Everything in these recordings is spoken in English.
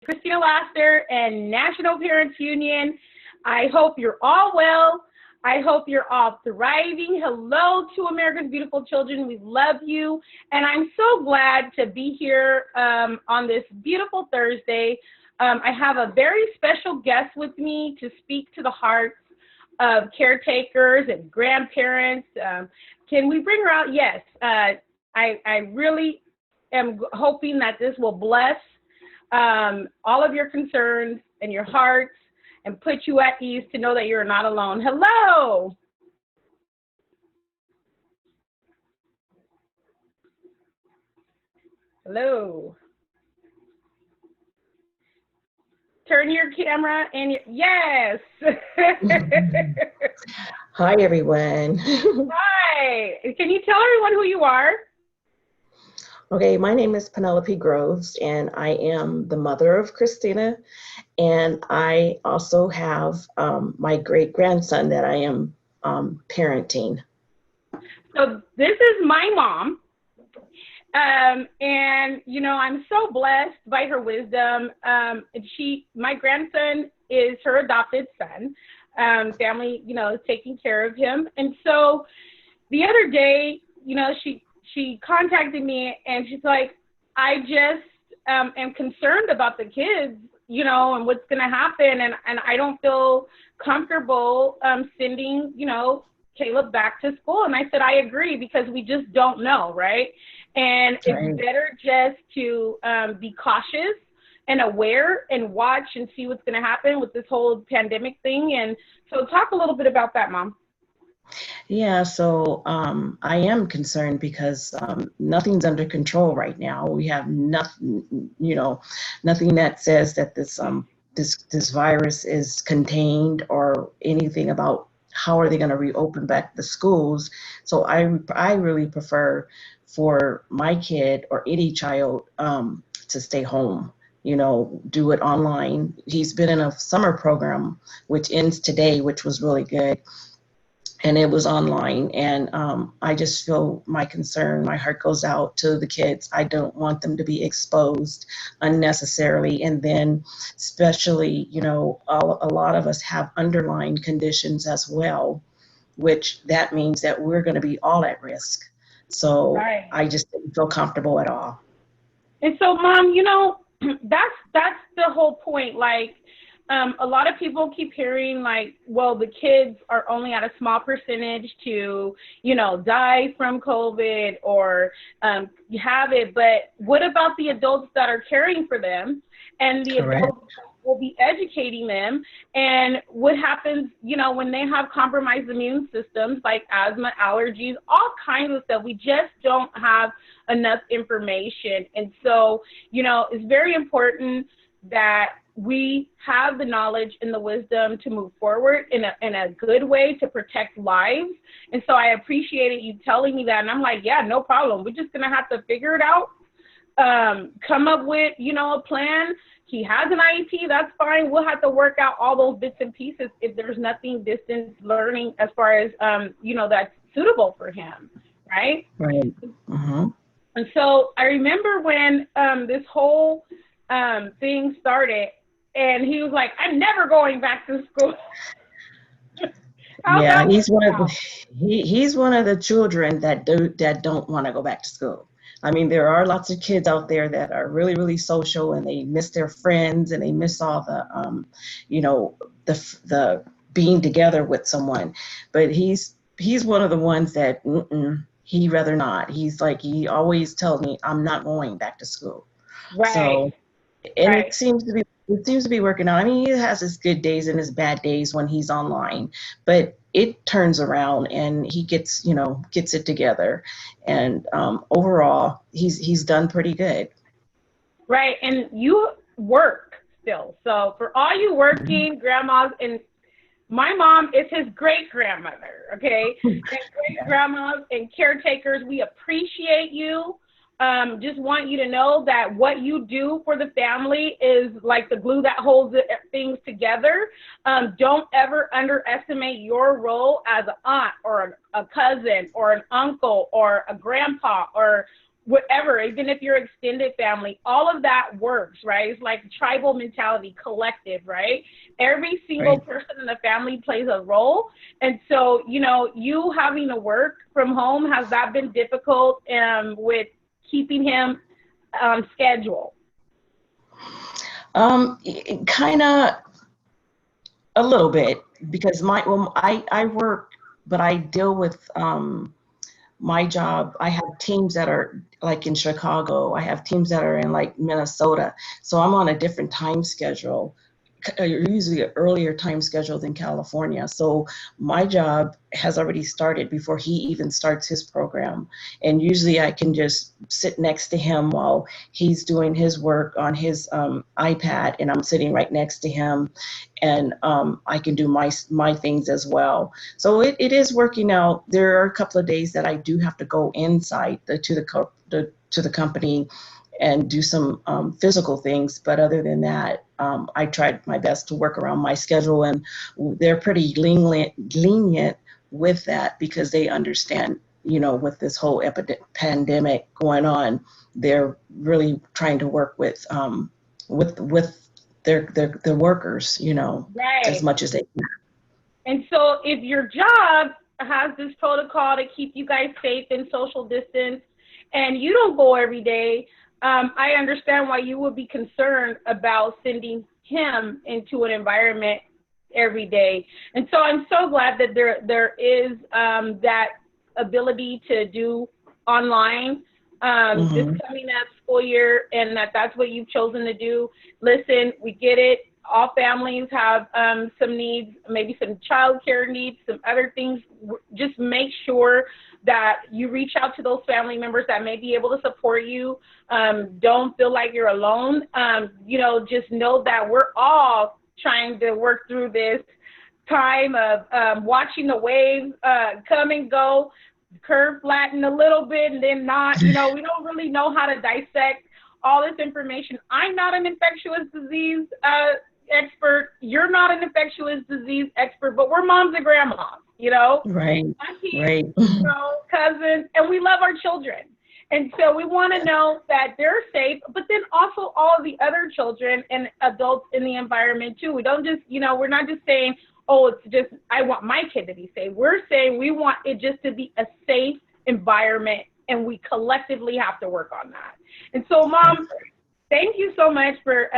Christina Laster and National Parents Union. I hope you're all well. I hope you're all thriving. Hello to America's beautiful children. We love you. And I'm so glad to be here on this beautiful Thursday. I have a very special guest with me to speak to the hearts of caretakers and grandparents. Can we bring her out? Yes. I really am hoping that this will bless all of your concerns and your hearts and put you at ease to know that you're not alone. Hello. Hello. Turn your camera and yes. Hi, everyone. Hi. Can you tell everyone who you are? Okay, my name is Penelope Groves, and I am the mother of Christina, and I also have my great grandson that I am parenting. So this is my mom. And I'm so blessed by her wisdom. My grandson is her adopted son. Family, is taking care of him. And so the other day, she contacted me and she's like, I just am concerned about the kids, and what's going to happen. And I don't feel comfortable sending, Caleb back to school. And I said, I agree, because we just don't know, right? And it's better just to be cautious and aware and watch and see what's going to happen with this whole pandemic thing. And so talk a little bit about that, Mom. Yeah, so I am concerned because nothing's under control right now. We have nothing, nothing that says that this virus is contained or anything about how are they going to reopen back the schools. So I really prefer for my kid or any child to stay home, do it online. He's been in a summer program, which ends today, which was really good. And it was online. And I just feel my heart goes out to the kids. I don't want them to be exposed unnecessarily. And then especially, a lot of us have underlying conditions as well, which that means that we're going to be all at risk. So right. I just didn't feel comfortable at all. And so, Mom, that's the whole point. Like, a lot of people keep hearing like, well, the kids are only at a small percentage to, die from COVID or have it. But what about the adults that are caring for them, and the Correct. adults will be educating them? And what happens, when they have compromised immune systems like asthma, allergies, all kinds of stuff? We just don't have enough information. And so, it's very important that we have the knowledge and the wisdom to move forward in a good way to protect lives. And so I appreciated you telling me that. And I'm like, yeah, no problem. We're just going to have to figure it out, come up with, a plan. He has an IEP, that's fine. We'll have to work out all those bits and pieces if there's nothing distance learning as far as, that's suitable for him, right? Right. Uh-huh. And so I remember when this whole thing started, and he was like, I'm never going back to school. Yeah, he's one of the children that don't want to go back to school. I mean, there are lots of kids out there that are really, really social, and they miss their friends, and they miss all the, the being together with someone. But he's one of the ones that he'd rather not. He's like, he always tells me, I'm not going back to school. Right. So, and it seems to be working out. I mean, he has his good days and his bad days when he's online, but it turns around and he gets it together. And overall, he's done pretty good. Right, and you work still. So for all you working grandmas, and my mom is his great grandmother, okay? And great grandmas and caretakers, we appreciate you. Just want you to know that what you do for the family is like the glue that holds things together. Don't ever underestimate your role as an aunt or a cousin or an uncle or a grandpa or whatever, even if you're extended family, all of that works, right? It's like tribal mentality, collective, right? Every single Right. person in the family plays a role. And so, you know, you having to work from home, has that been difficult with keeping him on schedule? Kind of a little bit because I work, but I deal with my job. I have teams that are like in Chicago. I have teams that are in like Minnesota. So I'm on a different time schedule, usually an earlier time schedule than California. So my job has already started before he even starts his program. And usually I can just sit next to him while he's doing his work on his iPad, and I'm sitting right next to him, and I can do my things as well. So it is working out. There are a couple of days that I do have to go inside to the company and do some physical things. But other than that, I tried my best to work around my schedule, and they're pretty lenient with that because they understand, you know, with this whole pandemic going on, they're really trying to work with their workers, you know, as Right. much as they can. And so if your job has this protocol to keep you guys safe and social distance, and you don't go every day, I understand why you would be concerned about sending him into an environment every day. And so I'm so glad that there is that ability to do online this Hmm. coming up school year, and that's what you've chosen to do. Listen, we get it. All families have some needs, maybe some childcare needs, some other things. Just make sure that you reach out to those family members that may be able to support you. Don't feel like you're alone. You know, just know that we're all trying to work through this time of watching the waves come and go, curve flatten a little bit and then not. You know, we don't really know how to dissect all this information. I'm not an infectious disease expert. You're not an infectious disease expert, but we're moms and grandmas, you know, Right, aunties, right. you know, cousins, and we love our children. And so we want to know that they're safe, but then also all of the other children and adults in the environment too. We don't just, you know, we're not just saying, oh, it's just, I want my kid to be safe. We're saying we want it just to be a safe environment, and we collectively have to work on that. And so, Mom, thank you so much for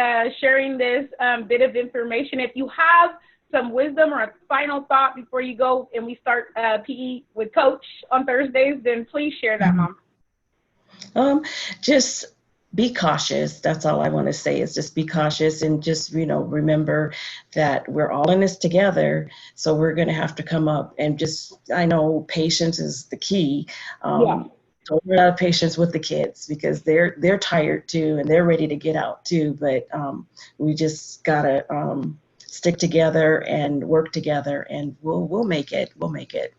sharing this bit of information. If you have some wisdom or a final thought before you go and we start PE with Coach on Thursdays, then please share that, Mom. Um, just be cautious. That's all I want to say is just be cautious and just, you know, remember that we're all in this together. So we're going to have to come up and just, I know patience is the key. Yeah. Don't run out of patience with the kids because they're tired too and they're ready to get out too. But we just gotta stick together and work together, and we'll make it. We'll make it.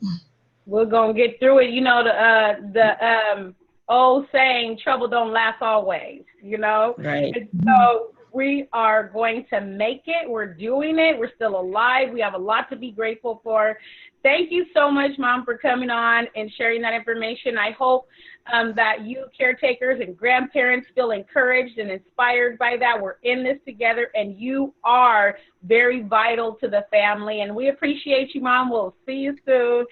We're gonna get through it. You know, the old saying, trouble don't last always, you know? Right. And so we are going to make it. We're doing it. We're still alive. We have a lot to be grateful for. Thank you so much, Mom, for coming on and sharing that information. I hope that you caretakers and grandparents feel encouraged and inspired by that. We're in this together, and you are very vital to the family. And we appreciate you, Mom. We'll see you soon.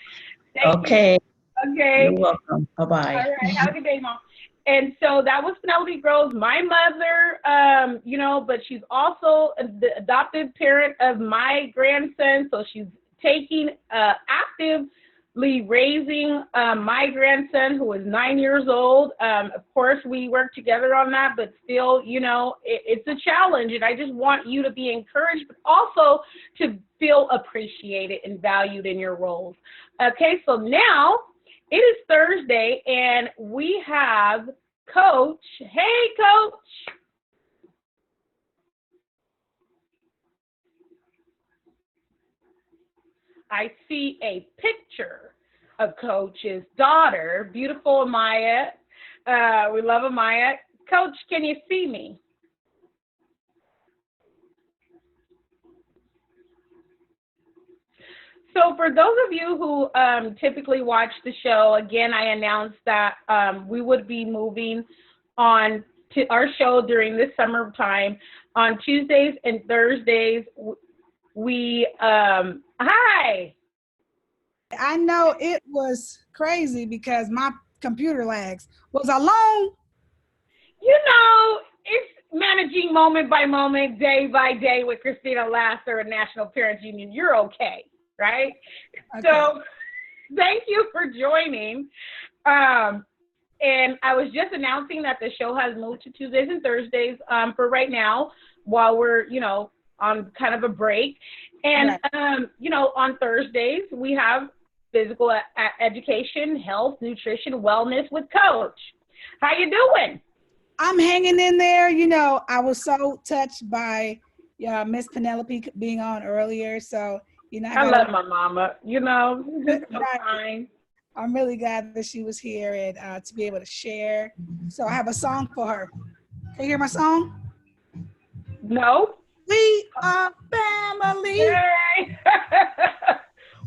Thank you. Okay. You're Okay. welcome. Bye All bye. right. Have a good day, Mom. And so that was Penelope Groves, my mother, you know, but she's also the adoptive parent of my grandson. So she's taking actively raising my grandson, who is 9 years old. Of course, we work together on that, but still, you know, it's a challenge. And I just want you to be encouraged, but also to feel appreciated and valued in your roles. Okay, so now it is Thursday, and we have Coach. Hey, Coach. I see a picture of Coach's daughter, beautiful Amaya. We love Amaya. Coach, can you see me? So for those of you who typically watch the show, again, I announced that we would be moving on to our show during this summertime on Tuesdays and Thursdays. We hi. I know it was crazy because my computer lags. Was I long? You know, it's managing moment by moment, day by day with Christina Lasser and National Parents Union. You're okay, right? Okay. So thank you for joining. And I was just announcing that the show has moved to Tuesdays and Thursdays for right now while we're, on kind of a break. And, Right. On Thursdays, we have physical education, health, nutrition, wellness with Coach. How you doing? I'm hanging in there. I was so touched by Miss Penelope being on earlier. So, I I got love my mama, to, so right. kind. I'm really glad that she was here and to be able to share. So I have a song for her. Can you hear my song? No. We are family. Hey.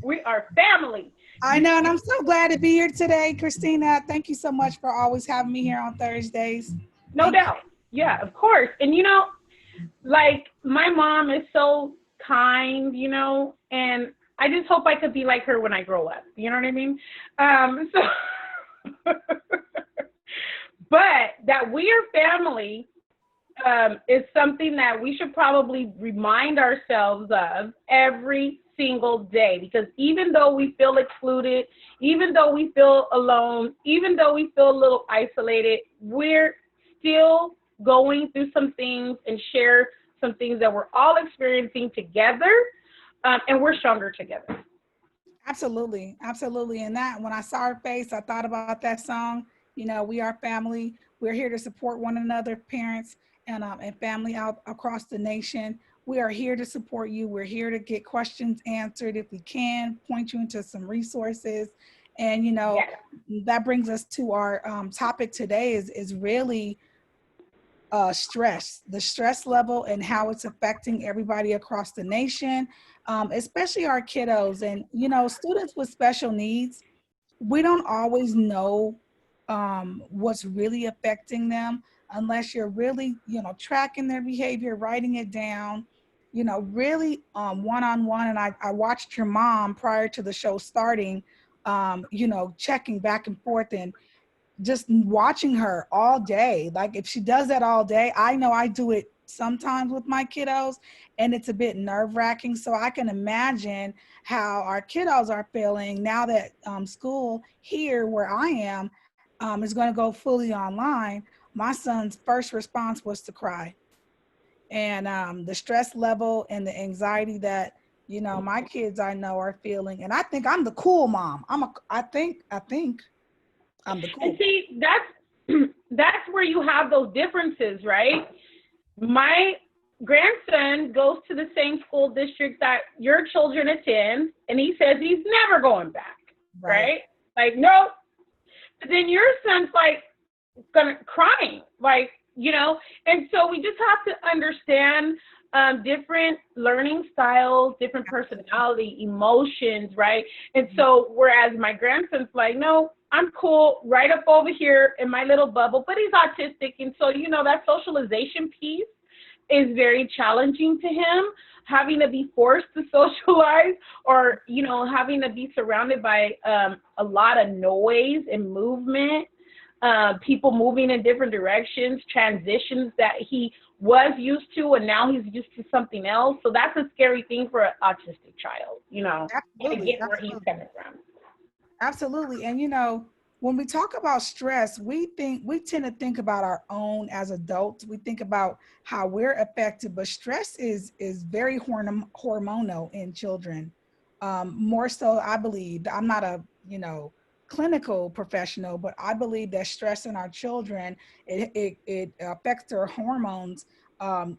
We are family. I know, and I'm so glad to be here today, Christina. Thank you so much for always having me here on Thursdays. No doubt. Yeah, of course. And like my mom is so kind, and I just hope I could be like her when I grow up. You know what I mean? But that we are family is something that we should probably remind ourselves of every single day, because even though we feel excluded, even though we feel alone, even though we feel a little isolated, we're still going through some things and share some things that we're all experiencing together, and we're stronger together. Absolutely. Absolutely. And that, when I saw her face, I thought about that song. We are family. We're here to support one another, parents and family out across the nation. We are here to support you. We're here to get questions answered if we can, point you into some resources. And, Yes. that brings us to our topic today is really stress, the stress level and how it's affecting everybody across the nation, especially our kiddos. And, students with special needs, we don't always know what's really affecting them unless you're really, tracking their behavior, writing it down, really one-on-one. And I watched your mom prior to the show starting, checking back and forth and just watching her all day. Like if she does that all day, I know I do it sometimes with my kiddos and it's a bit nerve-wracking. So I can imagine how our kiddos are feeling now that school here where I am is going to go fully online. My son's first response was to cry. And the stress level and the anxiety that my kids I know are feeling. And I think I'm the cool mom. I think I'm the And cool. see, that's where you have those differences, right? My grandson goes to the same school district that your children attend, and he says he's never going back, right? Like, nope. But then your son's like crying, like, and so we just have to understand different learning styles, different personality, emotions, right? And so whereas my grandson's like, no, I'm cool right up over here in my little bubble, but he's autistic. And so, that socialization piece is very challenging to him, having to be forced to socialize or, having to be surrounded by a lot of noise and movement, people moving in different directions, transitions that he was used to and now he's used to something else. So that's a scary thing for an autistic child, Absolutely. to get where he's coming from. Absolutely. And when we talk about stress, we tend to think about our own as adults. We think about how we're affected, but stress is very hormonal in children. More so, I believe. I'm not a clinical professional, but I believe that stress in our children it affects their hormones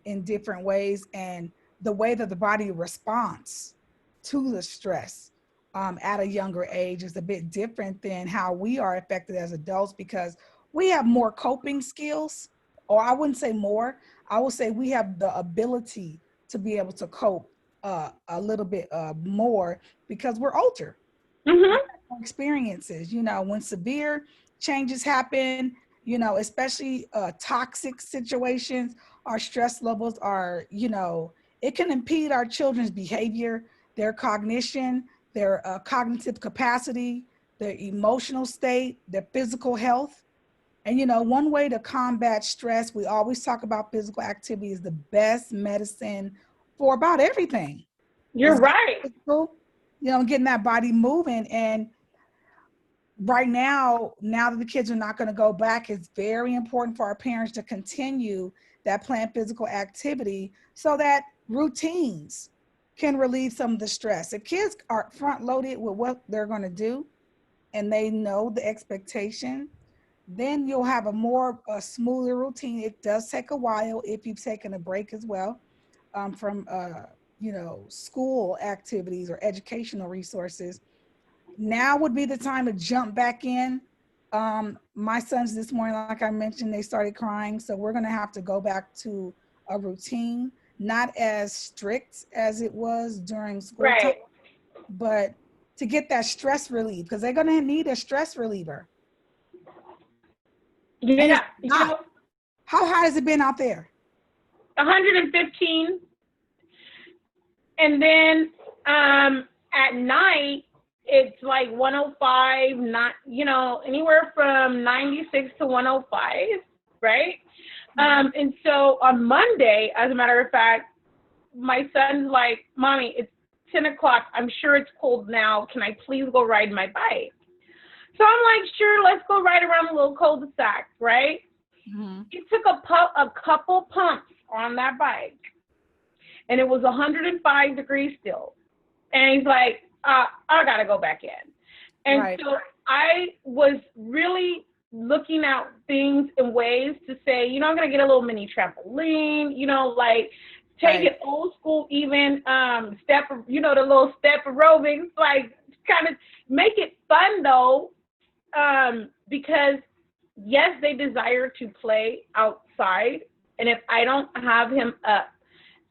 in different ways, and the way that the body responds to the stress at a younger age is a bit different than how we are affected as adults, because we have more coping skills, or I wouldn't say more, I would say we have the ability to be able to cope a little bit more because we're older. Mm-hmm. Experiences, when severe changes happen, especially toxic situations, our stress levels are, it can impede our children's behavior, their cognition, their cognitive capacity, their emotional state, their physical health. And, one way to combat stress, we always talk about physical activity is the best medicine for about everything. You're It's right. physical, getting that body moving. And right now that the kids are not going to go back, it's very important for our parents to continue that planned physical activity so that routines can relieve some of the stress. If kids are front loaded with what they're going to do and they know the expectation, then you'll have a smoother routine. It does take a while if you've taken a break as well from school activities or educational resources. Now would be the time to jump back in. My sons this morning, like I mentioned, they started crying. So we're going to have to go back to a routine, not as strict as it was during school time, Right. but to get that stress relief, because they're going to need a stress reliever. And Yeah. it's hot. How hot has it been out there? 115. And then at night, it's like 105, not, anywhere from 96 to 105, right? And so on Monday, as a matter of fact, my son's like, Mommy, it's 10 o'clock. I'm sure it's cold now. Can I please go ride my bike? So I'm like, sure, let's go ride around the little cul-de-sac, right? Mm-hmm. He took a couple pumps on that bike, and it was 105 degrees still. And he's like, I got to go back in. And Right. so I was really looking at things and ways to say, I'm going to get a little mini trampoline, like take Right. it old school, even step, the little step aerobics, like kind of make it fun though, because yes, they desire to play outside. And if I don't have him up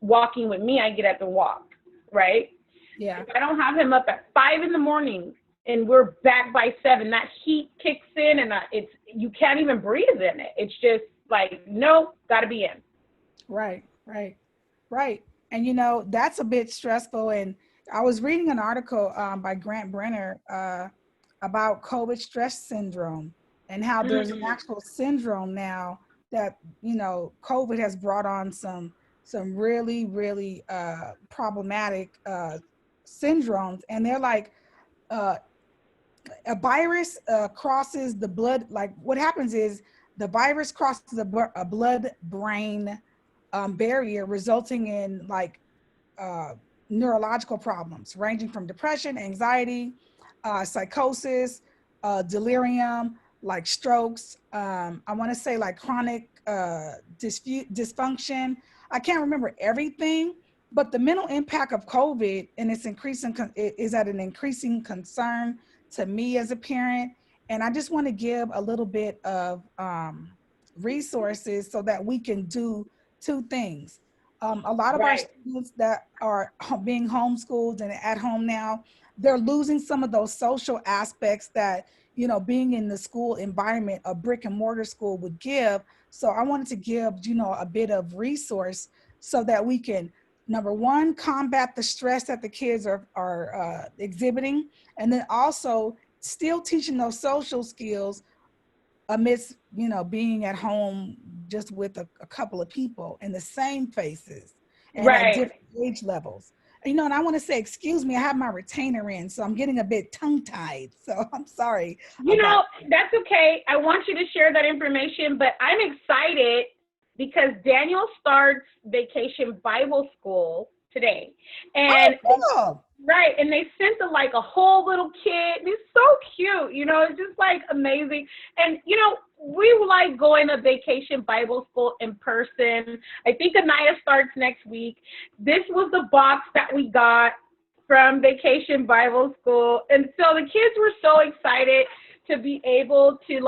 walking with me, I get up and walk, right? Yeah. If I don't have him up at 5 a.m. and we're back by 7, that heat kicks in and you can't even breathe in it. It's just like, nope, gotta be in. Right. And that's a bit stressful. And I was reading an article by Grant Brenner about COVID stress syndrome and how there's an actual syndrome now that, COVID has brought on some really, really problematic syndromes. And they're like, a virus crosses the blood. Like what happens is the virus crosses a blood-brain barrier, resulting in like neurological problems ranging from depression, anxiety, psychosis, delirium, like strokes. I want to say like chronic dysfunction. I can't remember everything, but the mental impact of COVID and its increasing is at an increasing concern to me as a parent. And I just want to give a little bit of resources so that we can do two things. A lot of our students that are being homeschooled and at home now, they're losing some of those social aspects that, being in the school environment, a brick and mortar school would give. So I wanted to give, a bit of resource so that we can, number one, combat the stress that the kids are exhibiting, and then also still teaching those social skills amidst, being at home just with a couple of people and the same faces and at different age levels. And I want to say, excuse me, I have my retainer in, so I'm getting a bit tongue-tied. So I'm sorry. That's okay. I want you to share that information, but I'm excited because Daniel starts Vacation Bible School today. And cool. Right, and they sent a whole little kid. He's so cute, it's just like amazing. And we like going to Vacation Bible School in person. I think Anaya starts next week. This was the box that we got from Vacation Bible School, and so the kids were so excited to be able to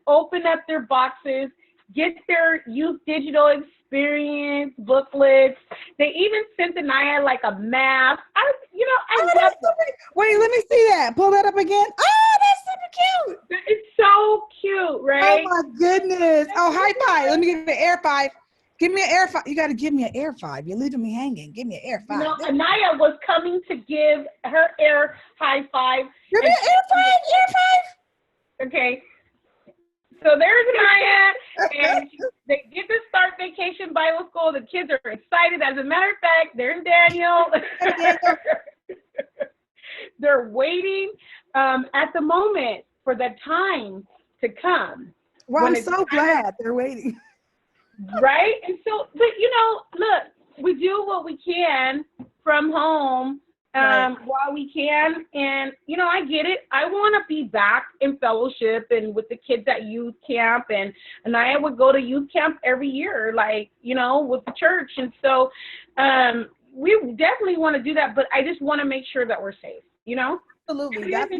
open up their boxes, get their youth digital experience booklets. They even sent Anaya like a mask. I love it. Wait, let me see that. Pull that up again. Oh, that's super cute. It's so cute, right? Oh my goodness. Oh, high five. Let me give you an air five. Give me an air five. You got to give me an air five. You're leaving me hanging. Give me an air five. No, Anaya was coming to give her air high five. Give me an air five. Okay. So there's Anaya, and they get to start Vacation Bible School. The kids are excited. As a matter of fact, there's Daniel. They're waiting at the moment for the time to come. Well, I'm so glad they're waiting. Right? And so, but look, we do what we can from home while we can. And, I get it. I want to be back in fellowship and with the kids at youth camp. And I would go to youth camp every year, with the church. And so we definitely want to do that. But I just want to make sure that we're safe, Absolutely. That's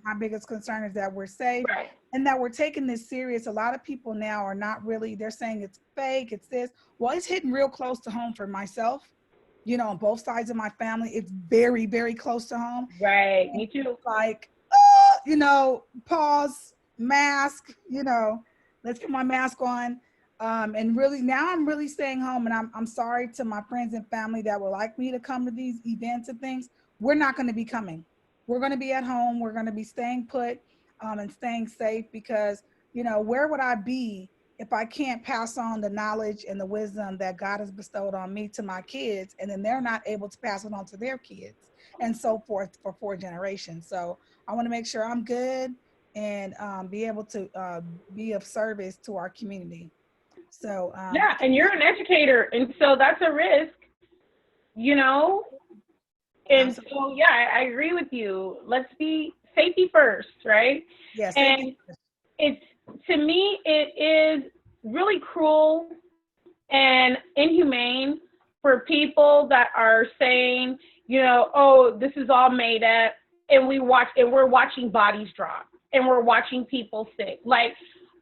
my biggest concern is that we're safe and that we're taking this serious. A lot of people now are not really, they're saying it's fake, it's this. Well, it's hitting real close to home for myself. On both sides of my family, it's very, very close to home. Right. Me too. Like, pause, mask, let's put my mask on. And really, now I'm really staying home. And I'm sorry to my friends and family that would like me to come to these events and things. We're not going to be coming. We're going to be at home. We're going to be staying put and staying safe because, where would I be if I can't pass on the knowledge and the wisdom that God has bestowed on me to my kids, and then they're not able to pass it on to their kids and so forth for 4 generations. So I want to make sure I'm good and be able to be of service to our community. So yeah, and you're an educator, and so that's a risk, And so, yeah, I agree with you. Let's be safety first, right? Yes. And to me, it is really cruel and inhumane for people that are saying, oh, this is all made up, and we're watching bodies drop, and we're watching people sick. Like,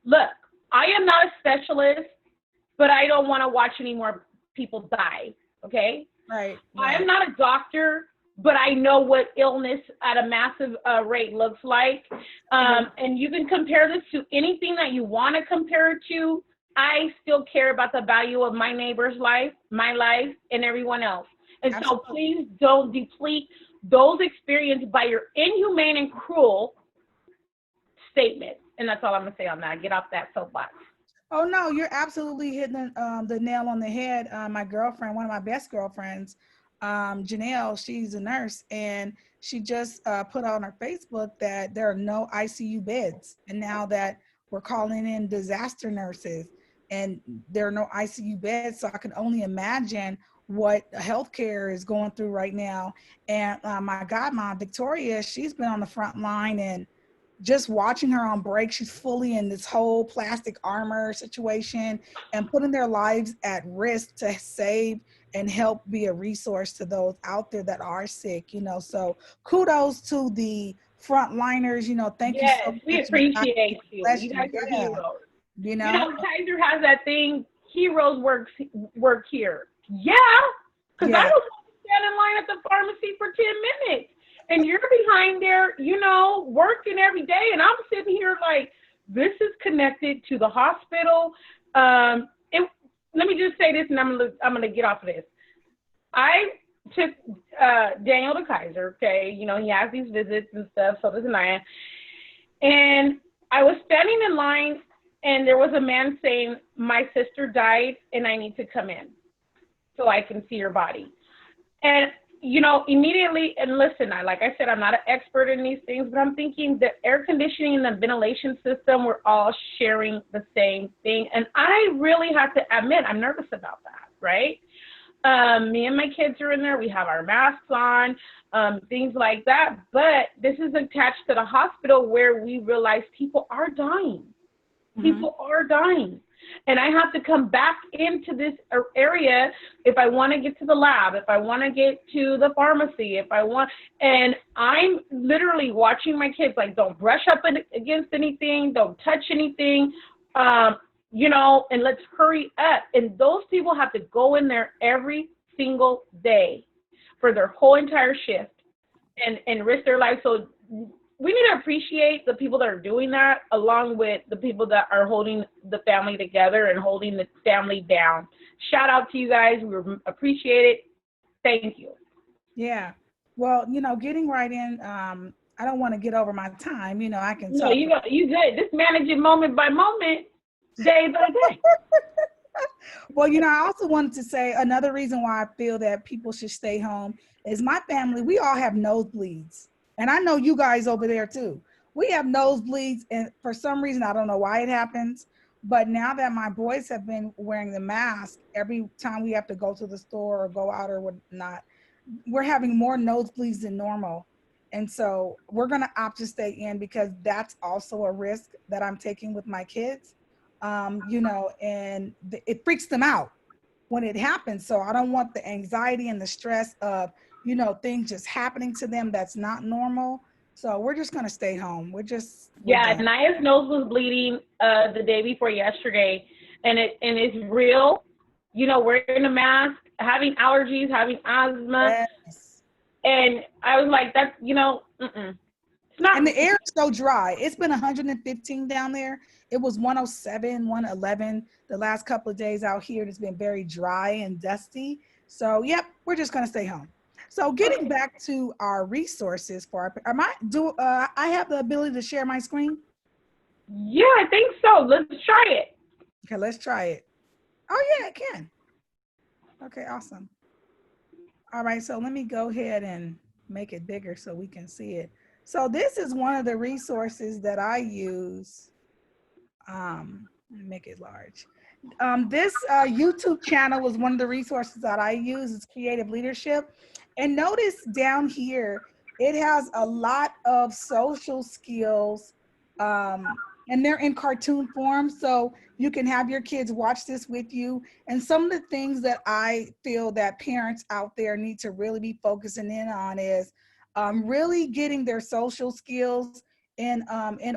look, I am not a specialist, but I don't want to watch any more people die. Okay. Right. I am not a doctor, but I know what illness at a massive rate looks like. And you can compare this to anything that you want to compare it to. I still care about the value of my neighbor's life, my life, and everyone else. And so please don't deplete those experiences by your inhumane and cruel statement. And that's all I'm going to say on that. Get off that soapbox. Oh, no, you're absolutely hitting the nail on the head. My girlfriend, one of my best girlfriends, Janelle, she's a nurse, and she just put on her Facebook that there are no ICU beds. And now that we're calling in disaster nurses and there are no ICU beds, so I can only imagine what healthcare is going through right now. And my godmom, Victoria, she's been on the front line, and just watching her on break, she's fully in this whole plastic armor situation and putting their lives at risk to save and help be a resource to those out there that are sick, so kudos to the frontliners, thank you so much. We appreciate you. You guys are heroes. Kaiser has that thing, heroes work here. Yeah, because I don't want to stand in line at the pharmacy for 10 minutes. And you're behind there, working every day. And I'm sitting here like, this is connected to the hospital. And let me just say this, and I'm gonna get off of this. I took Daniel to Kaiser, okay? He has these visits and stuff, so does Anaya. And I was standing in line, and there was a man saying, my sister died, and I need to come in so I can see her body. And immediately, and listen, like I said, I'm not an expert in these things, but I'm thinking the air conditioning and the ventilation system, we're all sharing the same thing. And I really have to admit, I'm nervous about that, right? Me and my kids are in there. We have our masks on, things like that. But this is attached to the hospital where we realize people are dying. Mm-hmm. People are dying. And I have to come back into this area if I want to get to the lab, if I want to get to the pharmacy, and I'm literally watching my kids, like, don't brush up against anything, don't touch anything. and let's hurry up. And those people have to go in there every single day for their whole entire shift and risk their life. So we need to appreciate the people that are doing that, along with the people that are holding the family together and holding the family down. Shout out to you guys. We appreciate it. Thank you. Yeah. Well, getting right in, I don't want to get over my time. I can No, talk. you good. Just manage it moment by moment, day by day. Well, I also wanted to say another reason why I feel that people should stay home is my family, we all have nosebleeds. And I know you guys over there too. We have nosebleeds, and for some reason, I don't know why it happens, but now that my boys have been wearing the mask every time we have to go to the store or go out or whatnot, we're having more nosebleeds than normal. And so we're going to opt to stay in because that's also a risk that I'm taking with my kids. And it freaks them out when it happens. So I don't want the anxiety and the stress of, things just happening to them that's not normal. So we're just going to stay home. We're Yeah, done. Naya's nose was bleeding the day before yesterday, and it's real. Wearing a mask, having allergies, having asthma, Yes. and I was like, that's it's not. And the air is so dry. It's been 115 down there. It was 107, 111 the last couple of days out here. It's been very dry and dusty. So, yep, we're just going to stay home. So, getting back to our resources for I have the ability to share my screen? Yeah, I think so. Let's try it. Okay, let's try it. Oh, yeah, it can. Okay, awesome. All right, so let me go ahead and make it bigger so we can see it. So this is one of the resources that I use. Let me make it large. This YouTube channel was one of the resources that I use. It's Creative Leadership. And notice down here, it has a lot of social skills, and they're in cartoon form. So you can have your kids watch this with you. And some of the things that I feel that parents out there need to really be focusing in on is really getting their social skills in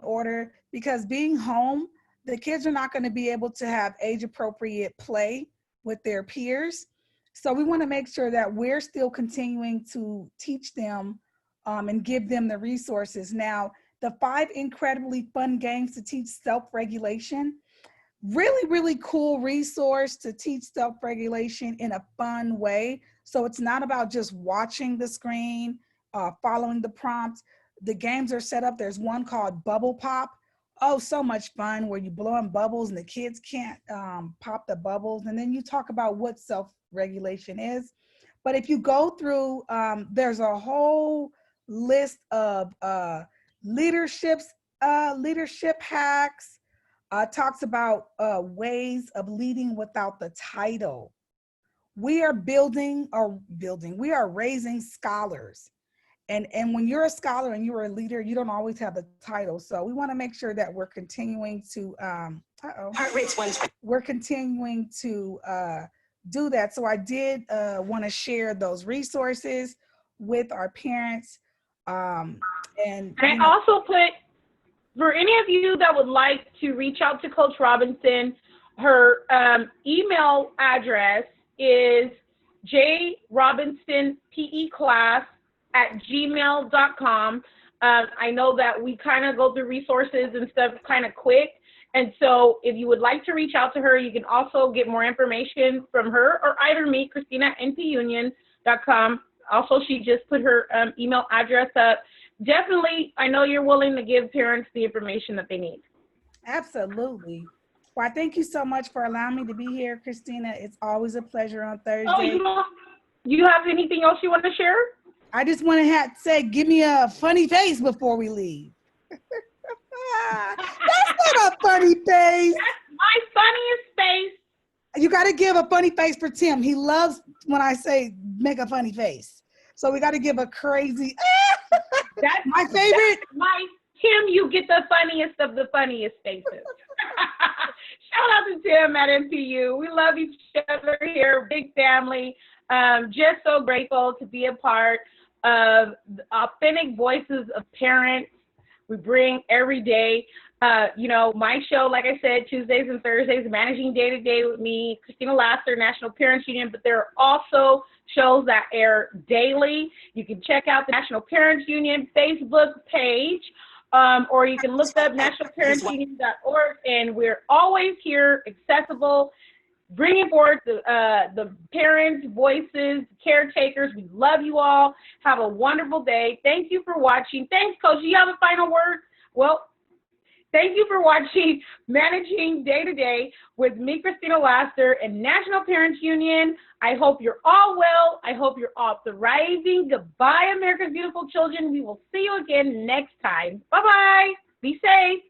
order, because being home, the kids are not going to be able to have age appropriate play with their peers. So we want to make sure that we're still continuing to teach them and give them the resources. Now, the 5 incredibly fun games to teach self-regulation, really, really cool resource to teach self-regulation in a fun way. So it's not about just watching the screen, following the prompts. The games are set up. There's one called Bubble Pop. Oh, so much fun, where you blow in bubbles and the kids can't pop the bubbles. And then you talk about what self-regulation is. But if you go through, there's a whole list of leadership hacks. Talks about ways of leading without the title. We are we are raising scholars. And when you're a scholar and you're a leader, you don't always have the title. So we want to make sure that we're continuing to, we're continuing to do that. So I did want to share those resources with our parents. And I also put, for any of you that would like to reach out to Coach Robinson, her email address is jrobinsonpeclass@gmail.com. I know that we kind of go through resources and stuff kind of quick. And so if you would like to reach out to her, you can also get more information from her or either me, Christina, at npunion.com. Also, she just put her email address up. Definitely, I know you're willing to give parents the information that they need. Absolutely. Well, thank you so much for allowing me to be here, Christina. It's always a pleasure on Thursday. Oh, you have anything else you want to share? I just want to say, give me a funny face before we leave. That's not a funny face. That's my funniest face. You got to give a funny face for Tim. He loves when I say make a funny face. So we got to give a crazy. That's my favorite. That's my Tim, you get the funniest of the funniest faces. Shout out to Tim at MPU. We love each other here, big family. Just so grateful to be a part of the authentic voices of parents we bring every day. You know, my show, like I said, Tuesdays and Thursdays, Managing Day to Day with me, Christina Laster, National Parents Union, but there are also shows that air daily. You can check out the National Parents Union Facebook page, or you can look up nationalparentsunion.org, and we're always here, accessible, bringing forward the parents' voices, caretakers. We love you all. Have a wonderful day. Thank you for watching. Thanks, Coach. Do you have a final word? Well, thank you for watching Managing Day to Day with me, Christina Laster, and National Parents Union. I hope you're all well. I hope you're all thriving. Goodbye, America's beautiful children. We will see you again next time. Bye-bye. Be safe.